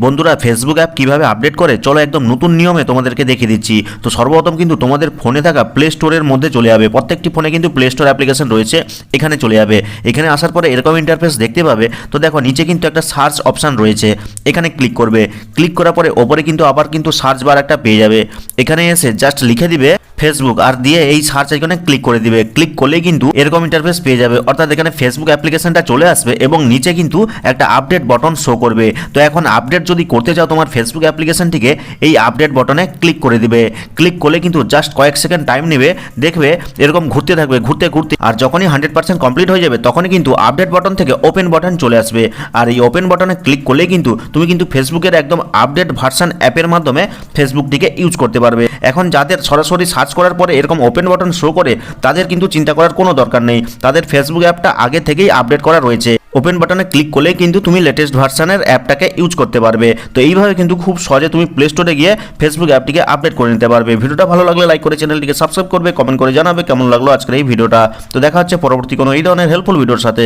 বন্ধুরা Facebook app কিভাবে update করে চলো একদম নতুন নিয়মে তোমাদেরকে দেখিয়ে দিচ্ছি। তো সর্বপ্রথম কিন্তু তোমাদের ফোনে থাকা প্লে স্টোরের মধ্যে চলে যাবে। প্রত্যেকটি ফোনে কিন্তু প্লে স্টোর অ্যাপ্লিকেশন রয়েছে, এখানে চলে যাবে। এখানে আসার পরে এরকম ইন্টারফেস দেখতে পাবে। তো দেখো নিচে কিন্তু একটা সার্চ অপশান রয়েছে, এখানে ক্লিক করবে। ক্লিক করার পরে ওপরে কিন্তু আবার কিন্তু সার্চ বার একটা পেয়ে যাবে। এখানে এসে জাস্ট লিখে দিবে ফেসবুক আর দিয়ে এই সার্চ আইকনে ক্লিক করে দিবে। ক্লিক করলেই কিন্তু এরকম ইন্টারফেস পেয়ে যাবে, অর্থাৎ এখানে ফেসবুক অ্যাপ্লিকেশনটা চলে আসবে এবং নিচে কিন্তু একটা আপডেট বটন শো করবে। তো এখন আপডেট যদি করতে চাও তোমার ফেসবুক অ্যাপ্লিকেশনটিকে, এই আপডেট বটনে ক্লিক করে দিবে। ক্লিক করলে কিন্তু জাস্ট কয়েক সেকেন্ড টাইম নেবে, দেখবে এরকম ঘুরতে থাকবে ঘুরতে ঘুরতে। আর যখনই 100% কমপ্লিট হয়ে যাবে তখনই কিন্তু আপডেট বটন থেকে ওপেন বটন চলে আসবে। আর এই ওপেন বটনে ক্লিক করলেই কিন্তু তুমি কিন্তু ফেসবুকের একদম আপডেট ভার্সন অ্যাপের মাধ্যমে ফেসবুকটিকে ইউজ করতে পারবে। এখন যাদের সরাসরি সার্চ করার পরে এরকম ওপেন বটন শো করে তাদের কিন্তু চিন্তা করার কোনো দরকার নেই, তাদের ফেসবুক অ্যাপটা আগে থেকেই আপডেট করা রয়েছে। ওপেন বাটনে ক্লিক করলেই কিন্তু তুমি লেটেস্ট ভার্সনের অ্যাপটাকে ইউজ করতে পারবে। তো এইভাবে কিন্তু খুব সহজে তুমি প্লে স্টোরে গিয়ে ফেসবুক অ্যাপটিকে আপডেট করে নিতে পারবে। ভিডিওটা ভালো লাগলে লাইক করে চ্যানেলটিকে সাবস্ক্রাইব করবে, কমেন্ট করে জানাবে কেমন লাগলো আজকের এই ভিডিওটা। তো দেখা হচ্ছে পরবর্তী কোনো এই ধরনের হেল্পফুল ভিডিওর সাথে।